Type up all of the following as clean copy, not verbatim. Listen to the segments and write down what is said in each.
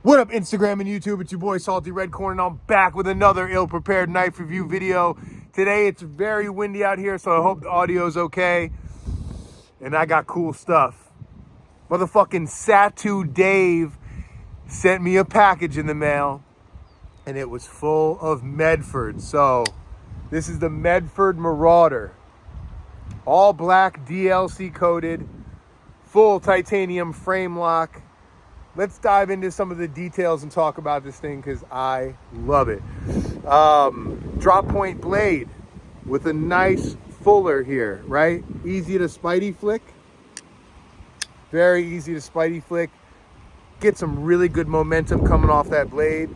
What up, Instagram and YouTube? It's your boy Salty Red Corn, and I'm back with another ill-prepared knife review video. Today it's very windy out here, so I hope the audio's okay. And I got cool stuff. Motherfucking Satu Dave sent me a package in the mail, and it was full of Medford. So this is the Medford Marauder. All black, DLC coated, full titanium frame lock. Let's dive into some of the details and talk about this thing because I love it. Drop point blade with a nice fuller here, right? Easy to spidey flick. Very easy to spidey flick. Get some really good momentum coming off that blade.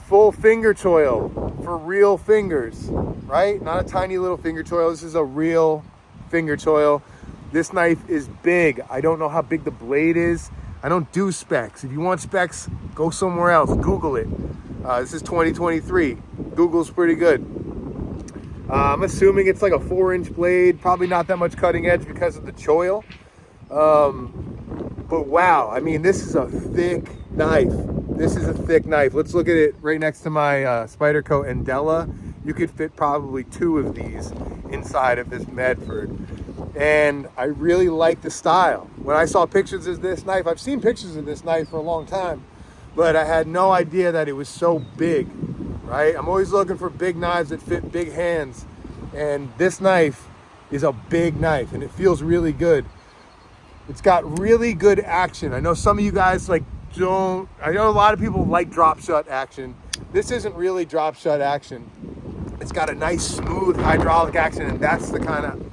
Full finger choil for real fingers, right? Not a tiny little finger choil. This is a real finger choil. This knife is big. I don't know how big the blade is. I don't do specs. If you want specs, go somewhere else. Google it. This is 2023. Google's pretty good. I'm assuming it's like a 4-inch blade. Probably not that much cutting edge because of the choil. But wow, I mean, this is a thick knife. This is a thick knife. Let's look at it right next to my Spyderco Andela. You could fit probably 2 of these inside of this Medford. And I really like the style. When I saw pictures of this knife, I've seen pictures of this knife for a long time, but I had no idea that it was so big, right? I'm always looking for big knives that fit big hands. And this knife is a big knife and it feels really good. It's got really good action. I know some of you guys I know a lot of people like drop shot action. This isn't really drop shot action. It's got a nice smooth hydraulic action, and that's the kind of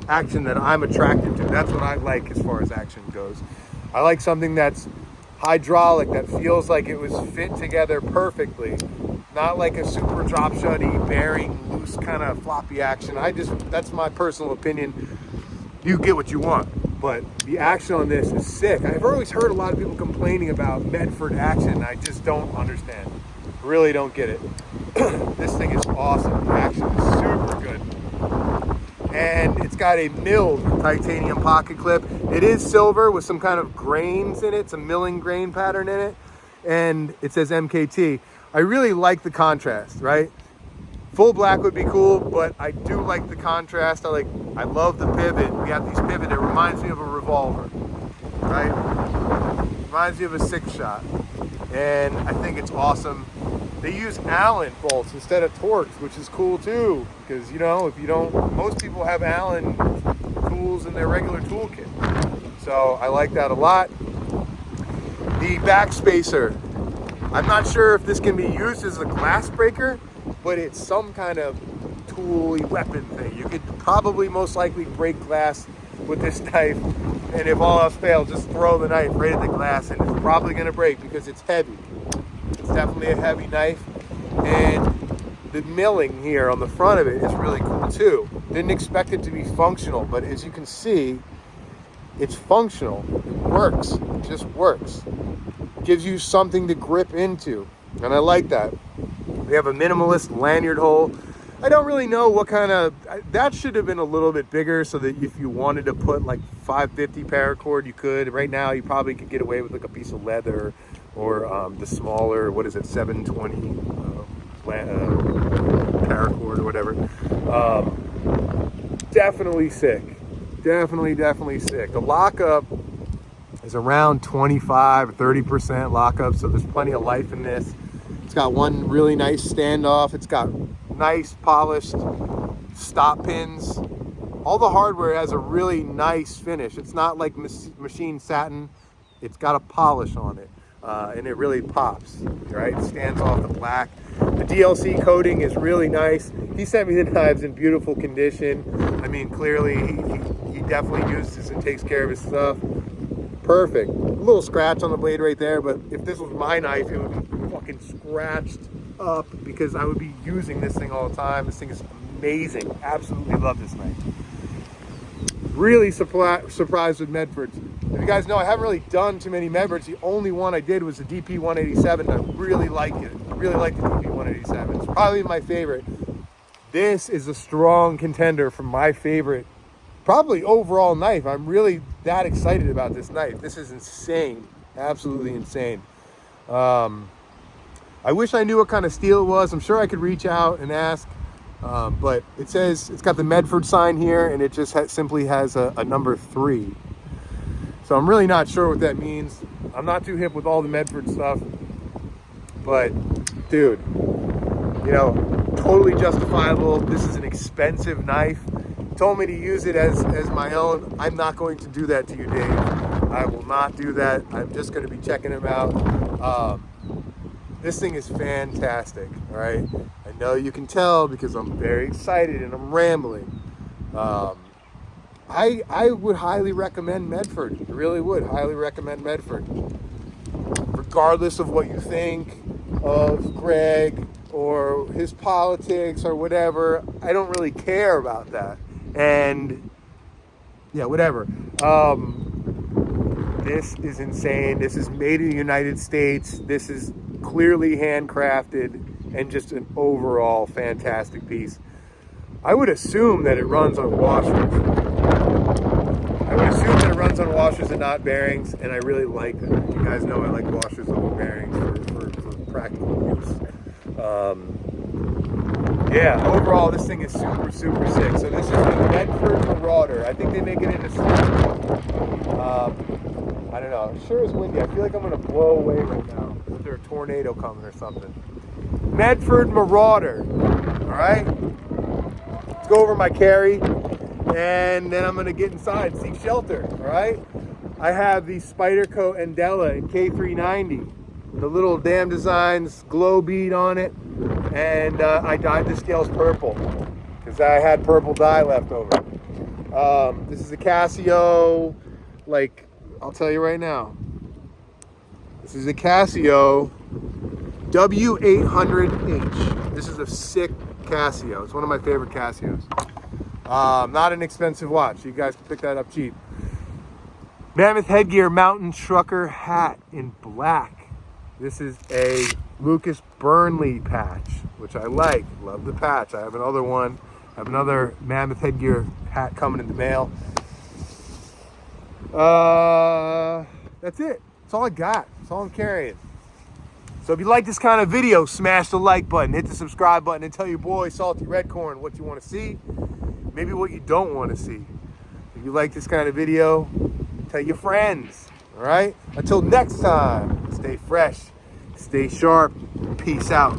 action that I'm attracted to. That's what I like as far as action goes. I like something that's hydraulic, that feels like it was fit together perfectly. Not like a super drop shotty, bearing, loose kind of floppy action. That's my personal opinion. You get what you want. But the action on this is sick. I've always heard a lot of people complaining about Medford action. I just don't understand. Really don't get it. This thing is awesome. The action is super good. And it's got a milled titanium pocket clip. It is silver with some kind of grains in it, some milling grain pattern in it. And it says MKT. I really like the contrast, right? Full black would be cool, but I do like the contrast. I love the pivot. We have these pivot. It reminds me of a revolver, right? Reminds me of a 6-shot. And I think it's awesome. They use Allen bolts instead of Torx, which is cool too. Because, most people have Allen tools in their regular toolkit. So I like that a lot. The back spacer. I'm not sure if this can be used as a glass breaker, but it's some kind of tool-y weapon thing. You could probably most likely break glass with this knife. And if all else fails, just throw the knife right at the glass and it's probably gonna break because it's heavy. It's definitely a heavy knife. And the milling here on the front of it is really cool too. Didn't expect it to be functional, but as you can see, it's functional. It works. It just works. Gives you something to grip into. And I like that. We have a minimalist lanyard hole. I don't really know what kind of, that should have been a little bit bigger so that if you wanted to put like 550 paracord, you could. Right now, you probably could get away with like a piece of leather or the smaller, 720 paracord or whatever. Definitely sick. Definitely sick. The lockup is around 25 or 30% lockup, so there's plenty of life in this. It's got one really nice standoff. It's got nice polished stop pins. All the hardware has a really nice finish. It's not like machine satin. It's got a polish on it, and it really pops, right? It stands off the black. The DLC coating is really nice. He sent me the knives in beautiful condition. I mean, clearly he definitely uses and takes care of his stuff. Perfect. A little scratch on the blade right there, but if this was my knife, it would be fucking scratched up because I would be using this thing all the time. This thing is amazing. Absolutely love this knife. Really surprised with Medfords. If you guys know, I haven't really done too many Medfords. The only one I did was the DP187, and I really like it. I really like the DP187. It's probably my favorite. This is a strong contender for my favorite, probably overall knife. I'm really that excited about this knife. This is insane. Absolutely insane. I wish I knew what kind of steel it was. I'm sure I could reach out and ask, but it says it's got the Medford sign here, and it just simply has a number 3. So I'm really not sure what that means. I'm not too hip with all the Medford stuff, but dude, you know, totally justifiable. This is an expensive knife. You told me to use it as my own. I'm not going to do that to you, Dave. I will not do that. I'm just going to be checking them out. This thing is fantastic, all right? I know you can tell because I'm very excited and I'm rambling. I would highly recommend Medford. I really would highly recommend Medford. Regardless of what you think of Greg or his politics or whatever, I don't really care about that. And yeah, whatever. This is insane. This is made in the United States. This is clearly handcrafted and just an overall fantastic piece. I would assume that it runs on washers. I would assume that it runs on washers and not bearings, and I really like that. You guys know I like washers over bearings for practical use. Yeah, overall, this thing is super, super sick. So this is the Medford Marauder. I think they make it into I don't know. It sure is windy. I feel like I'm going to blow away right now. Is there a tornado coming or something? Medford Marauder. All right? Let's go over my carry, and then I'm going to get inside and seek shelter. All right? I have the Spyderco Andela in K390. The little Dam Designs glow bead on it. And I dyed the scales purple because I had purple dye left over. This is a Casio, like, I'll tell you right now. This is a Casio W800H. This is a sick Casio. It's one of my favorite Casios. Not an expensive watch. You guys can pick that up cheap. Mammoth Headgear Mountain Trucker hat in black. This is a Lucas Burnley patch, which I like. Love the patch. I have another one. I have another Mammoth Headgear hat coming in the mail. That's it. That's all I got. That's all I'm carrying. So if you like this kind of video, smash the like button, hit the subscribe button, and tell your boy Salty Redcorn what you want to see, maybe what you don't want to see. If you like this kind of video, tell your friends. All right? Until next time, stay fresh, stay sharp, peace out.